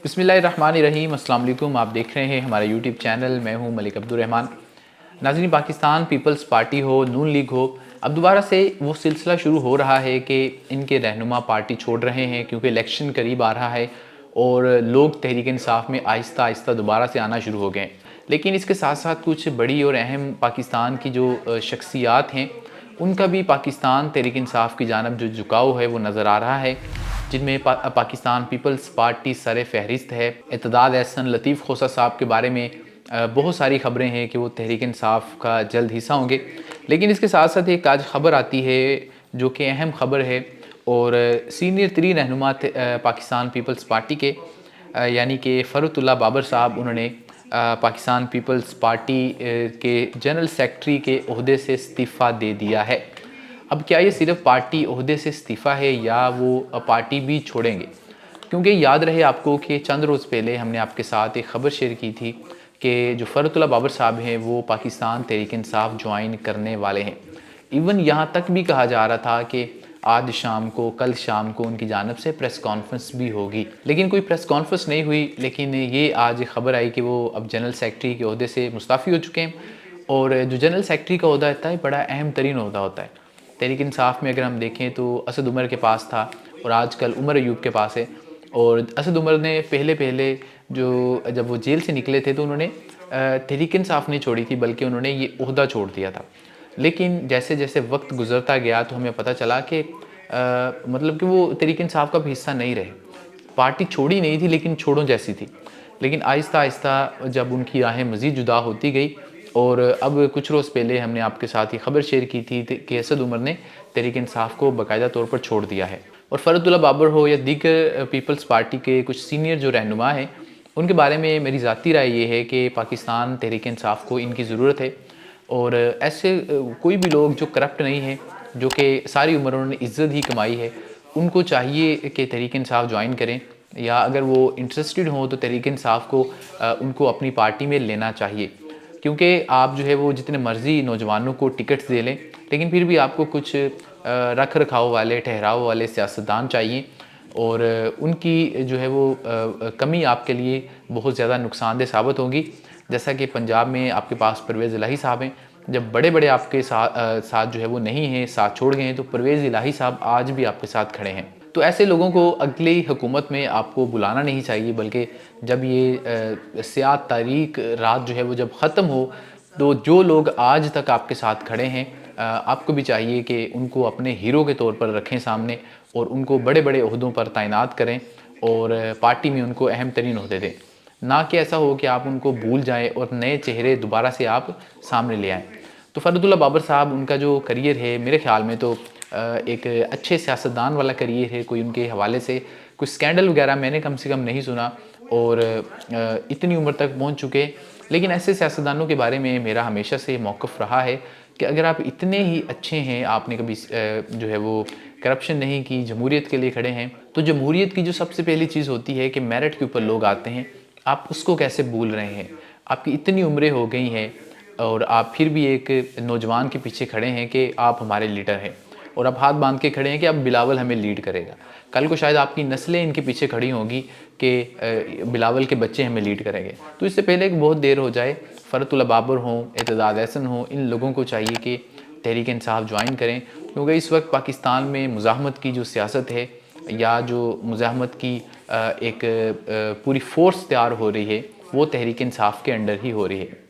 بسم اللہ الرحمن الرحیم۔ السلام علیکم، آپ دیکھ رہے ہیں ہمارا یوٹیوب چینل۔ میں ہوں ملک عبدالرحمن۔ ناظرین، پاکستان پیپلز پارٹی ہو، نون لیگ ہو، اب دوبارہ سے وہ سلسلہ شروع ہو رہا ہے کہ ان کے رہنما پارٹی چھوڑ رہے ہیں کیونکہ الیکشن قریب آ رہا ہے اور لوگ تحریک انصاف میں آہستہ آہستہ دوبارہ سے آنا شروع ہو گئے ہیں۔ لیکن اس کے ساتھ ساتھ کچھ بڑی اور اہم پاکستان کی جو شخصیات ہیں ان کا بھی پاکستان تحریک انصاف کی جانب جو جھکاؤ ہے وہ نظر آ رہا ہے، جن میں پاکستان پیپلز پارٹی سر فہرست ہے۔ ارتداد احسن لطیف خوسہ صاحب کے بارے میں بہت ساری خبریں ہیں کہ وہ تحریک انصاف کا جلد حصہ ہوں گے، لیکن اس کے ساتھ ساتھ ایک آج خبر آتی ہے جو کہ اہم خبر ہے، اور سینئر ترین رہنما پاکستان پیپلز پارٹی کے یعنی کہ فرحت اللہ بابر صاحب، انہوں نے پاکستان پیپلز پارٹی کے جنرل سیکرٹری کے عہدے سے استعفیٰ دے دیا ہے۔ اب کیا یہ صرف پارٹی عہدے سے استعفیٰ ہے یا وہ پارٹی بھی چھوڑیں گے؟ کیونکہ یاد رہے آپ کو کہ چند روز پہلے ہم نے آپ کے ساتھ ایک خبر شیئر کی تھی کہ جو فرحت اللہ بابر صاحب ہیں وہ پاکستان تحریک انصاف جوائن کرنے والے ہیں۔ ایون یہاں تک بھی کہا جا رہا تھا کہ آج شام کو، کل شام کو ان کی جانب سے پریس کانفرنس بھی ہوگی، لیکن کوئی پریس کانفرنس نہیں ہوئی۔ لیکن یہ آج خبر آئی کہ وہ اب جنرل سیکرٹری کے عہدے سے مستعفی ہو چکے ہیں، اور جو جنرل سیکرٹری کا عہدہ ہوتا ہے بڑا اہم ترین عہدہ ہوتا ہے تحریک انصاف میں۔ اگر ہم دیکھیں تو اسد عمر کے پاس تھا اور آج کل عمر ایوب کے پاس ہے، اور اسد عمر نے پہلے جب وہ جیل سے نکلے تھے تو انہوں نے تحریک انصاف نہیں چھوڑی تھی بلکہ انہوں نے یہ عہدہ چھوڑ دیا تھا۔ لیکن جیسے جیسے وقت گزرتا گیا تو ہمیں پتہ چلا کہ مطلب کہ وہ تحریک انصاف کا بھی حصہ نہیں رہے۔ پارٹی چھوڑی نہیں تھی لیکن چھوڑوں جیسی تھی، لیکن آہستہ آہستہ جب ان کی راہیں مزید جدا ہوتی گئی، اور اب کچھ روز پہلے ہم نے آپ کے ساتھ یہ خبر شیئر کی تھی کہ اسد عمر نے تحریک انصاف کو باقاعدہ طور پر چھوڑ دیا ہے۔ اور فرحت اللہ بابر ہو یا دیگر پیپلز پارٹی کے کچھ سینئر جو رہنما ہیں، ان کے بارے میں میری ذاتی رائے یہ ہے کہ پاکستان تحریک انصاف کو ان کی ضرورت ہے، اور ایسے کوئی بھی لوگ جو کرپٹ نہیں ہیں، جو کہ ساری عمر انہوں نے عزت ہی کمائی ہے، ان کو چاہیے کہ تحریک انصاف جوائن کریں، یا اگر وہ انٹرسٹڈ ہوں تو تحریک انصاف کو ان کو اپنی پارٹی میں لینا چاہیے۔ کیونکہ آپ جو ہے وہ جتنے مرضی نوجوانوں کو ٹکٹس دے لیں، لیکن پھر بھی آپ کو کچھ رکھ رکھاؤ والے، ٹھہراؤ والے سیاستدان چاہیے، اور ان کی جو ہے وہ کمی آپ کے لیے بہت زیادہ نقصان دہ ثابت ہوگی۔ جیسا کہ پنجاب میں آپ کے پاس پرویز الہی صاحب ہیں، جب بڑے بڑے آپ کے ساتھ جو ہے وہ نہیں ہیں، ساتھ چھوڑ گئے ہیں، تو پرویز الہی صاحب آج بھی آپ کے ساتھ کھڑے ہیں۔ تو ایسے لوگوں کو اگلی حکومت میں آپ کو بلانا نہیں چاہیے، بلکہ جب یہ سیاہ تاریک رات جو ہے وہ جب ختم ہو، تو جو لوگ آج تک آپ کے ساتھ کھڑے ہیں، آپ کو بھی چاہیے کہ ان کو اپنے ہیرو کے طور پر رکھیں سامنے، اور ان کو بڑے بڑے عہدوں پر تعینات کریں، اور پارٹی میں ان کو اہم ترین عہدے دیں، نہ کہ ایسا ہو کہ آپ ان کو بھول جائیں اور نئے چہرے دوبارہ سے آپ سامنے لے آئیں۔ تو فرحت اللہ بابر صاحب، ان کا جو کریئر ہے میرے خیال میں تو ایک اچھے سیاستدان والا کریئر ہے، کوئی ان کے حوالے سے کوئی سکینڈل وغیرہ میں نے کم سے کم نہیں سنا، اور اتنی عمر تک پہنچ چکے۔ لیکن ایسے سیاستدانوں کے بارے میں میرا ہمیشہ سے موقف رہا ہے کہ اگر آپ اتنے ہی اچھے ہیں، آپ نے کبھی جو ہے وہ کرپشن نہیں کی، جمہوریت کے لیے کھڑے ہیں، تو جمہوریت کی جو سب سے پہلی چیز ہوتی ہے کہ میرٹ کے اوپر لوگ آتے ہیں، آپ اس کو کیسے بھول رہے ہیں؟ آپ کی اتنی عمریں ہو گئی ہیں اور آپ پھر بھی ایک نوجوان کے پیچھے کھڑے ہیں کہ آپ ہمارے لیڈر ہیں، اور آپ ہاتھ باندھ کے کھڑے ہیں کہ اب بلاول ہمیں لیڈ کرے گا۔ کل کو شاید آپ کی نسلیں ان کے پیچھے کھڑی ہوں گی کہ بلاول کے بچے ہمیں لیڈ کریں گے۔ تو اس سے پہلے کہ بہت دیر ہو جائے، فرحت اللہ بابر ہوں، ارتداد احسن ہوں، ان لوگوں کو چاہیے کہ تحریک انصاف جوائن کریں، کیونکہ اس وقت پاکستان میں مزاحمت کی جو سیاست ہے، یا جو مزاحمت کی ایک پوری فورس تیار ہو رہی ہے، وہ تحریک انصاف کے انڈر ہی ہو رہی ہے۔